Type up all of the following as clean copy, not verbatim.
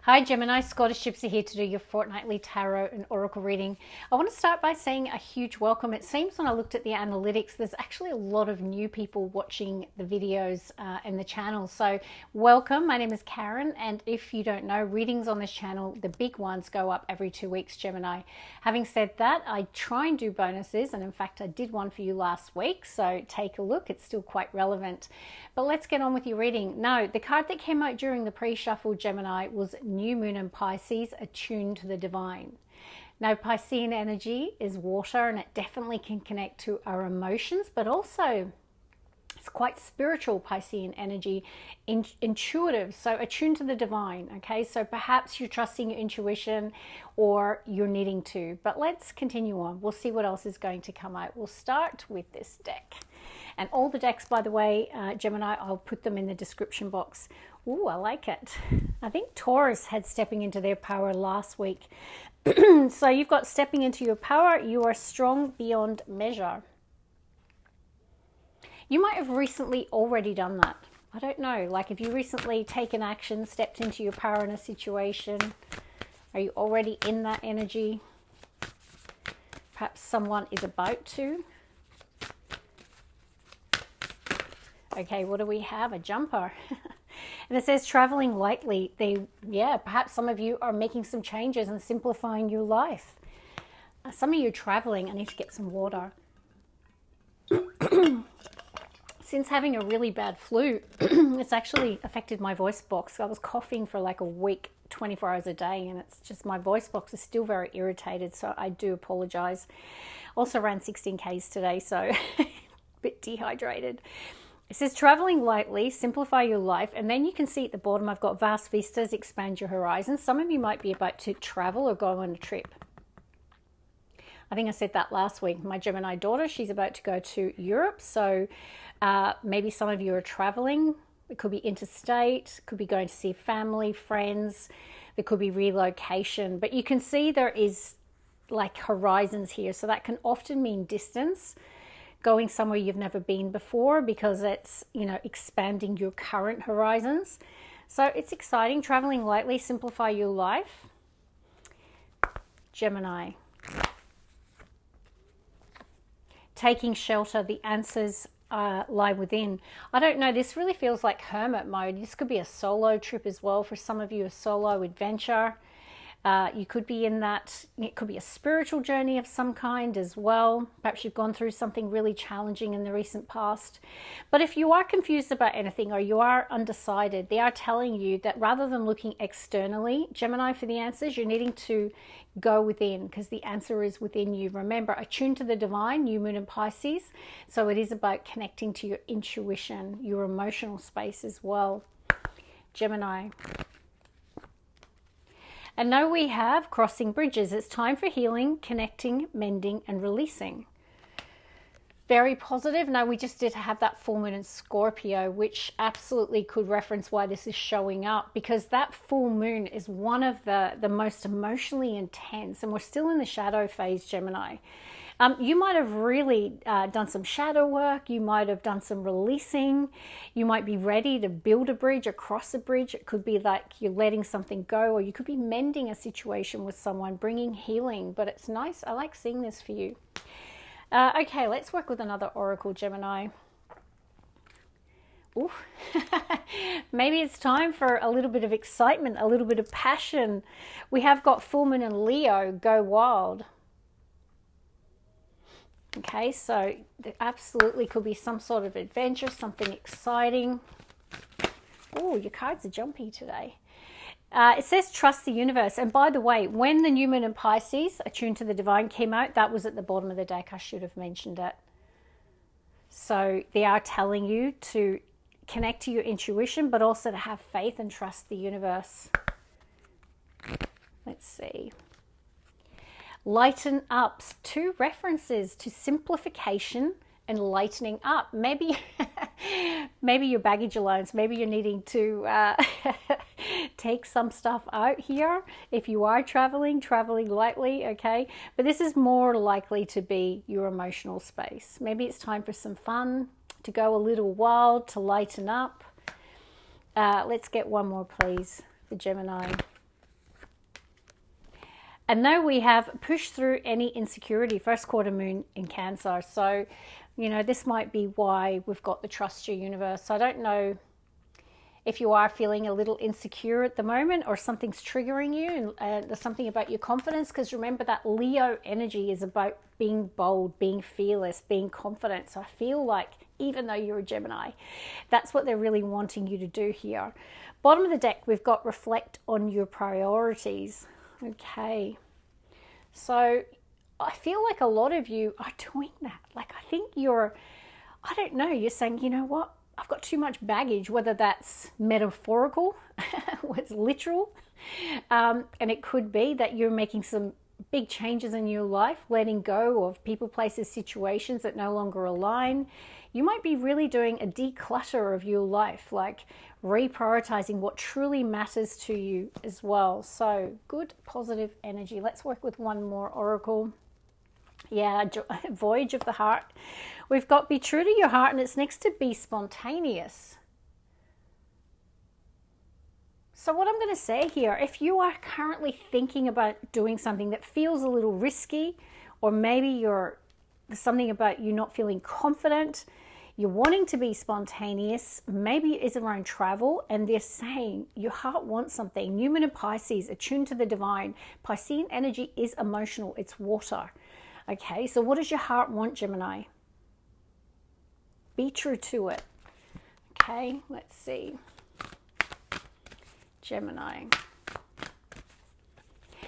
Hi Gemini, Scottish Gypsy here to do your fortnightly tarot and oracle reading. I want to start by saying a huge welcome. It seems when I looked at the analytics, there's actually a lot of new people watching the videos and the channel. So welcome, my name is Karen, and if you don't know, readings on this channel, the big ones go up every 2 weeks, Gemini. Having said that, I try and do bonuses, and in fact I did one for you last week, so take a look, it's still quite relevant. But let's get on with your reading. Now, the card that came out during the pre-shuffle, Gemini, was New Moon in Pisces, attuned to the divine. Now, Piscean energy is water, and it definitely can connect to our emotions, but also it's quite spiritual. Piscean energy, intuitive, so attuned to the divine. Okay, so perhaps you're trusting your intuition or you're needing to, but let's continue on. We'll see what else is going to come out. We'll start with this deck. And all the decks, by the way, Gemini, I'll put them in the description box. Ooh, I like it. I think Taurus had stepping into their power last week. So you've got stepping into your power. You are strong beyond measure. You might have recently already done that. I don't know. Like, if you recently taken action, stepped into your power in a situation, are you already in that energy? Perhaps someone is about to. Okay, what do we have? A jumper. And it says traveling lightly. Perhaps some of you are making some changes and simplifying your life. Some of you are traveling. I need to get some water. Since having a really bad flu, it's actually affected my voice box. I was coughing for like a week, 24 hours a day, and it's just my voice box is still very irritated, so I do apologize. Also ran 16Ks today, so a bit dehydrated. It says traveling lightly, simplify your life, and then you can see at the bottom I've got vast vistas, expand your horizons. Some of you might be about to travel or go on a trip. I think I said that last week. My Gemini daughter, she's about to go to Europe, so maybe some of you are traveling. It could be interstate, could be going to see family, friends, there could be relocation, but you can see there is like horizons here, so that can often mean distance, going somewhere you've never been before, because it's, you know, expanding your current horizons. So it's exciting. Traveling lightly, simplify your life. Gemini. Taking shelter, the answers lie within. I don't know, this really feels like hermit mode. This could be a solo trip as well for some of you, a solo adventure. You could be in that, it could be a spiritual journey of some kind as well. Perhaps you've gone through something really challenging in the recent past. But if you are confused about anything or you are undecided, they are telling you that rather than looking externally, Gemini, for the answers, you're needing to go within, because the answer is within you. Remember, attuned to the divine, New Moon in Pisces. So it is about connecting to your intuition, your emotional space as well. Gemini. And now we have crossing bridges. It's time for healing, connecting, mending, and releasing. Very positive. Now, we just did have that full moon in Scorpio, which absolutely could reference why this is showing up, because that full moon is one of the most emotionally intense, and we're still in the shadow phase, Gemini. You might have really done some shadow work. You might have done some releasing. You might be ready to build a bridge, across a bridge. It could be like you're letting something go, or you could be mending a situation with someone, bringing healing. But it's nice. I like seeing this for you. Okay, let's work with another oracle, Gemini. Ooh. Maybe it's time for a little bit of excitement, a little bit of passion. We have got full moon in Leo, go wild. Okay, so there absolutely could be some sort of adventure, something exciting. Oh, your cards are jumpy today. It says trust the universe. And by the way, when the New Moon in Pisces, attuned to the divine, came out, that was at the bottom of the deck. I should have mentioned it. So they are telling you to connect to your intuition, but also to have faith and trust the universe. Let's see. Lighten up. 2 references to simplification and lightening up. Maybe your baggage allowance. Maybe you're needing to take some stuff out here. If you are traveling lightly, okay? But this is more likely to be your emotional space. Maybe it's time for some fun, to go a little wild, to lighten up. Let's get one more, please, for Gemini. And now we have pushed through any insecurity, first quarter moon in Cancer. So, you know, this might be why we've got the trust your universe. I don't know if you are feeling a little insecure at the moment or something's triggering you and there's something about your confidence, because remember that Leo energy is about being bold, being fearless, being confident. So I feel like even though you're a Gemini, that's what they're really wanting you to do here. Bottom of the deck, we've got reflect on your priorities. Okay, so I feel like a lot of you are doing that. Like, I think you're, I don't know, you're saying, you know what, I've got too much baggage, whether that's metaphorical or it's literal. And it could be that you're making some big changes in your life, letting go of people, places, situations that no longer align. You might be really doing a declutter of your life, like reprioritizing what truly matters to you as well. So good, positive energy. Let's work with one more oracle. Yeah, Voyage of the Heart. We've got be true to your heart, and it's next to be spontaneous. So what I'm going to say here, if you are currently thinking about doing something that feels a little risky, or maybe there's something about you not feeling confident, you're wanting to be spontaneous, maybe it is around travel, and they're saying your heart wants something. Newman and Pisces, attuned to the divine. Piscean energy is emotional, it's water. Okay, so what does your heart want, Gemini? Be true to it. Okay, let's see. Gemini.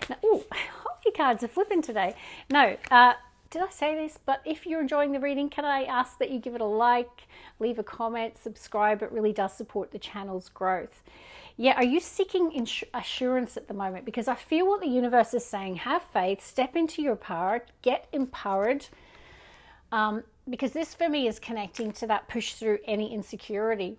Now, oh, hockey cards are flipping today. No, did I say this? But if you're enjoying the reading, can I ask that you give it a like, leave a comment, subscribe? It really does support the channel's growth. Yeah, are you seeking assurance at the moment? Because I feel what the universe is saying, have faith, step into your power, get empowered. Because this for me is connecting to that push through any insecurity.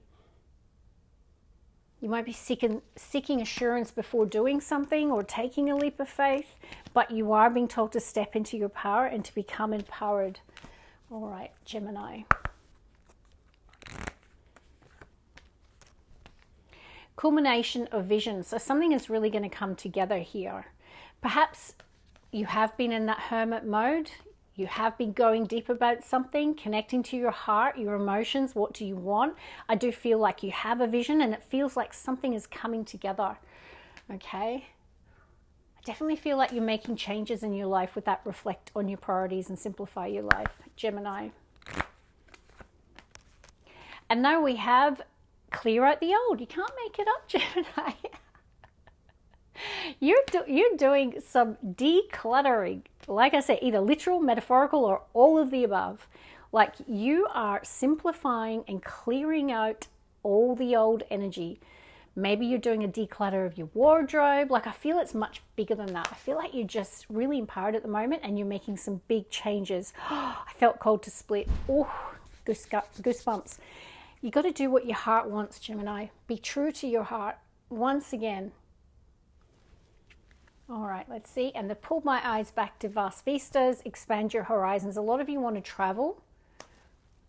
You might be seeking assurance before doing something or taking a leap of faith, but you are being told to step into your power and to become empowered. All right, Gemini. Culmination of vision. So something is really going to come together here. Perhaps you have been in that hermit mode. You have been going deep about something, connecting to your heart, your emotions. What do you want? I do feel like you have a vision, and it feels like something is coming together. Okay. I definitely feel like you're making changes in your life with that reflect on your priorities and simplify your life, Gemini. And now we have clear out the old. You can't make it up, Gemini. You're doing some decluttering. Like I said, either literal, metaphorical, or all of the above. Like, you are simplifying and clearing out all the old energy. Maybe you're doing a declutter of your wardrobe. Like, I feel it's much bigger than that. I feel like you're just really empowered at the moment and you're making some big changes. I felt cold to split. Oh, goosebumps. You got to do what your heart wants, Gemini. Be true to your heart once again. All right, let's see. And they've pulled my eyes back to vast vistas, expand your horizons. A lot of you want to travel.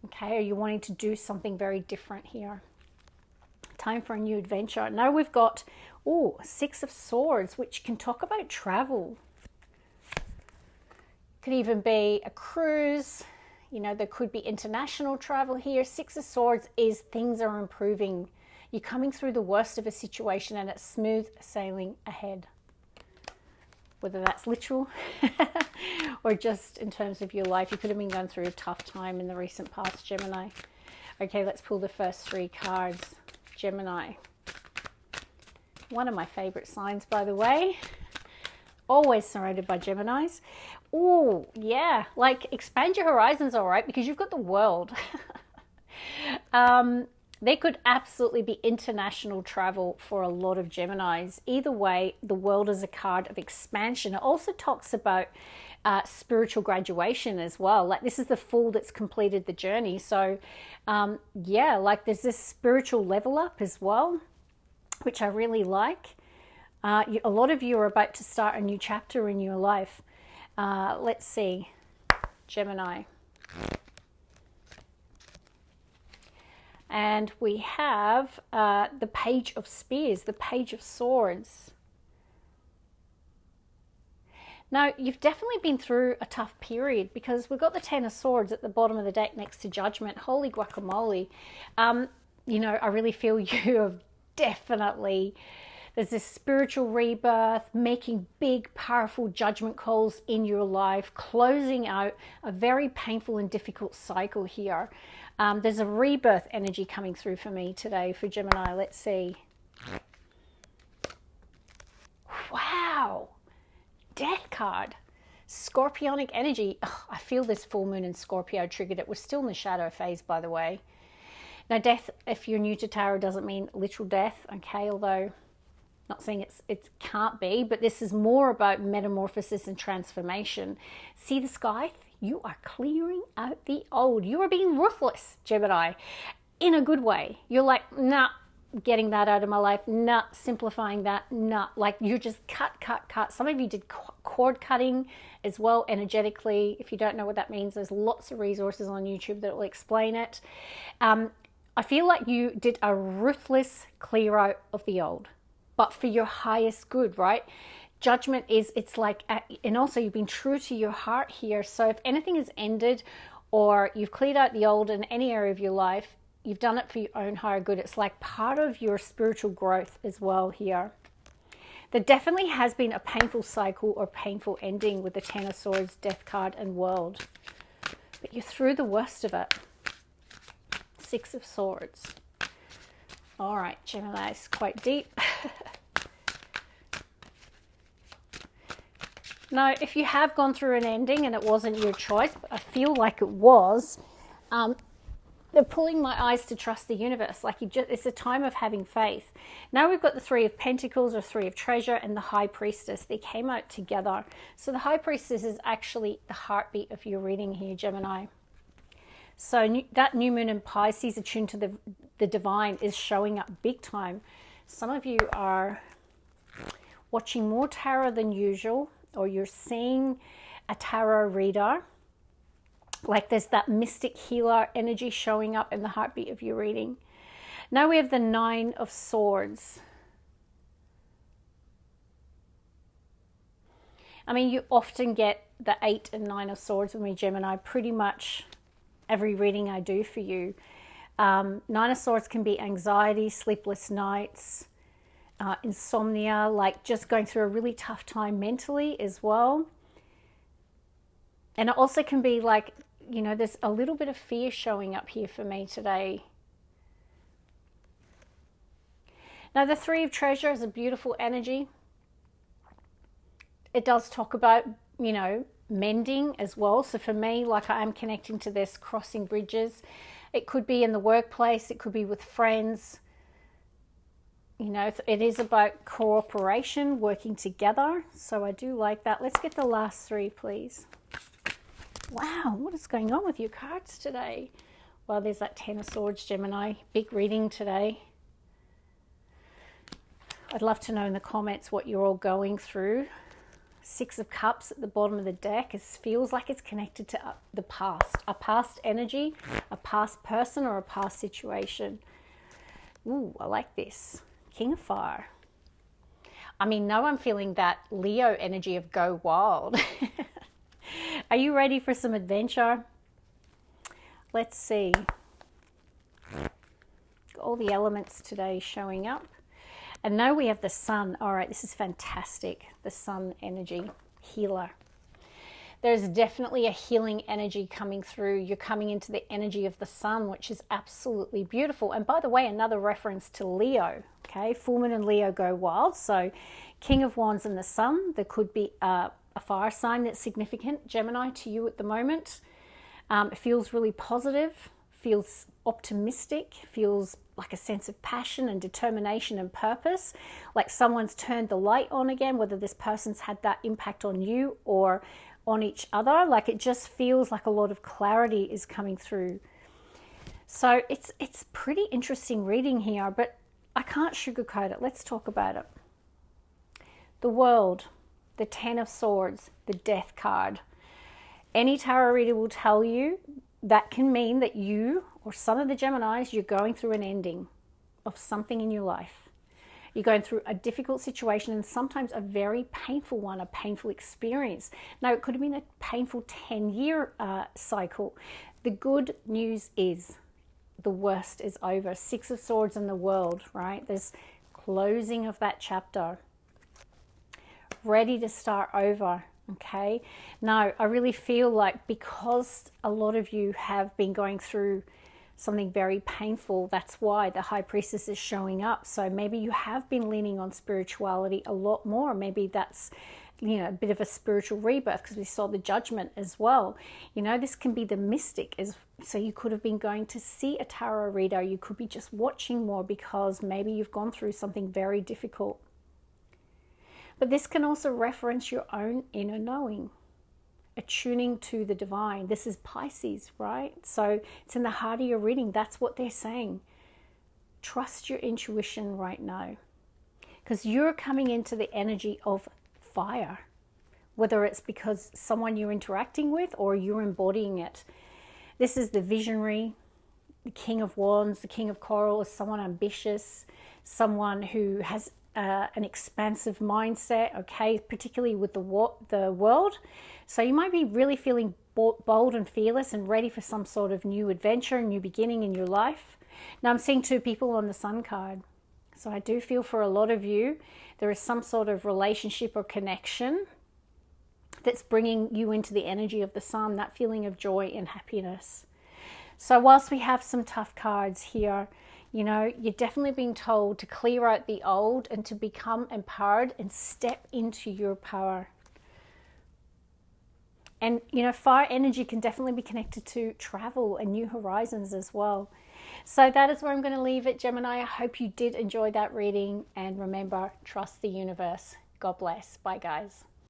Okay, are you wanting to do something very different here? Time for a new adventure. Now we've got, oh, Six of Swords, which can talk about travel. Could even be a cruise. You know, there could be international travel here. Six of Swords is things are improving. You're coming through the worst of a situation and it's smooth sailing ahead. Whether that's literal or just in terms of your life. You could have been going through a tough time in the recent past, Gemini. Okay, let's pull the first three cards. Gemini. One of my favorite signs, by the way. Always surrounded by Geminis. Oh, yeah. Like, expand your horizons, all right, because you've got the world. There could absolutely be international travel for a lot of Geminis. Either way, the world is a card of expansion. It also talks about spiritual graduation as well. Like, this is the Fool that's completed the journey. So, yeah, like there's this spiritual level up as well, which I really like. A lot of you are about to start a new chapter in your life. Let's see, Gemini. And we have the Page of Spears, the Page of Swords. Now, you've definitely been through a tough period because we've got the Ten of Swords at the bottom of the deck next to Judgment. Holy guacamole. You know, I really feel you have definitely, there's this spiritual rebirth, making big, powerful judgment calls in your life, closing out a very painful and difficult cycle here. There's a rebirth energy coming through for me today for Gemini. Let's see. Wow. Death card. Scorpionic energy. Oh, I feel this full moon in Scorpio triggered it. We're still in the shadow phase, by the way. Now, death, if you're new to tarot, doesn't mean literal death, okay? Although, not saying it can't be, but this is more about metamorphosis and transformation. See the sky? You are clearing out the old. You are being ruthless, Gemini, in a good way. You're like, nah, getting that out of my life, nah, simplifying that, nah. Like, you just cut. Some of you did cord cutting as well, energetically. If you don't know what that means, there's lots of resources on YouTube that will explain it. I feel like you did a ruthless clear out of the old, but for your highest good, right? Judgment is, it's like, and also you've been true to your heart here. So if anything has ended or you've cleared out the old in any area of your life, you've done it for your own higher good. It's like part of your spiritual growth as well here. There definitely has been a painful cycle or painful ending with the Ten of Swords, Death card, and World. But you're through the worst of it. Six of Swords. All right, Gemini, it's quite deep. Now, if you have gone through an ending and it wasn't your choice, but I feel like it was, they're pulling my eyes to trust the universe. Like, it's a time of having faith. Now we've got the Three of Pentacles or Three of Treasure and the High Priestess. They came out together. So the High Priestess is actually the heartbeat of your reading here, Gemini. So that new moon in Pisces, attuned to the divine, is showing up big time. Some of you are watching more tarot than usual, or you're seeing a tarot reader. Like, there's that mystic healer energy showing up in the heartbeat of your reading. Now we have the Nine of Swords. I mean, you often get the 8 and 9 of Swords with me, Gemini, pretty much every reading I do for you. Nine of Swords can be anxiety, sleepless nights, insomnia, like just going through a really tough time mentally as well. And it also can be like, you know, there's a little bit of fear showing up here for me today. Now, the Three of Treasure is a beautiful energy. It does talk about, you know, mending as well. So for me, like, I am connecting to this, crossing bridges. It could be in the workplace. It could be with friends. You know, it is about cooperation, working together. So I do like that. Let's get the last three, please. Wow, what is going on with your cards today? Well, there's that Ten of Swords, Gemini. Big reading today. I'd love to know in the comments what you're all going through. Six of Cups at the bottom of the deck. It feels like it's connected to the past. A past energy, a past person, or a past situation. Ooh, I like this. King of Fire. I mean, now I'm feeling that Leo energy of go wild. Are you ready for some adventure? Let's see. All the elements today showing up. And now we have the Sun. All right, this is fantastic. The Sun energy, healer. There's definitely a healing energy coming through. You're coming into the energy of the Sun, which is absolutely beautiful. And by the way, another reference to Leo. Okay, full moon and Leo go wild. So King of Wands and the Sun. There could be a fire sign that's significant, Gemini, to you at the moment. It feels really positive, feels optimistic, feels like a sense of passion and determination and purpose, like someone's turned the light on again, whether this person's had that impact on you or on each other. Like, it just feels like a lot of clarity is coming through. So it's pretty interesting reading here, but I can't sugarcoat it. Let's talk about it. The World, the Ten of Swords, the Death card. Any tarot reader will tell you that can mean that you, or some of the Geminis, you're going through an ending of something in your life. You're going through a difficult situation, and sometimes a very painful one, a painful experience. Now, it could have been a painful 10-year cycle. The good news is the worst is over. Six of Swords in the World, right? There's closing of that chapter. Ready to start over, okay? Now, I really feel like because a lot of you have been going through something very painful, that's why the High Priestess is showing up. So maybe you have been leaning on spirituality a lot more. Maybe that's, you know, a bit of a spiritual rebirth, because we saw the Judgment as well. You know, this can be the mystic. So you could have been going to see a tarot reader. You could be just watching more because maybe you've gone through something very difficult. But this can also reference your own inner knowing, attuning to the divine. This is Pisces, right? So it's in the heart of your reading. That's what they're saying. Trust your intuition right now, because you're coming into the energy of fire, whether it's because someone you're interacting with or you're embodying it. This is the visionary, the King of Wands, the King of Coral is someone ambitious, someone who has an expansive mindset, okay, particularly with the world. So you might be really feeling bold and fearless and ready for some sort of new adventure, new beginning in your life. Now I'm seeing two people on the Sun card. So I do feel for a lot of you, there is some sort of relationship or connection that's bringing you into the energy of the Sun, that feeling of joy and happiness. So whilst we have some tough cards here, you know, you're definitely being told to clear out the old and to become empowered and step into your power. And, you know, fire energy can definitely be connected to travel and new horizons as well. So that is where I'm going to leave it, Gemini. I hope you did enjoy that reading. And remember, trust the universe. God bless. Bye, guys.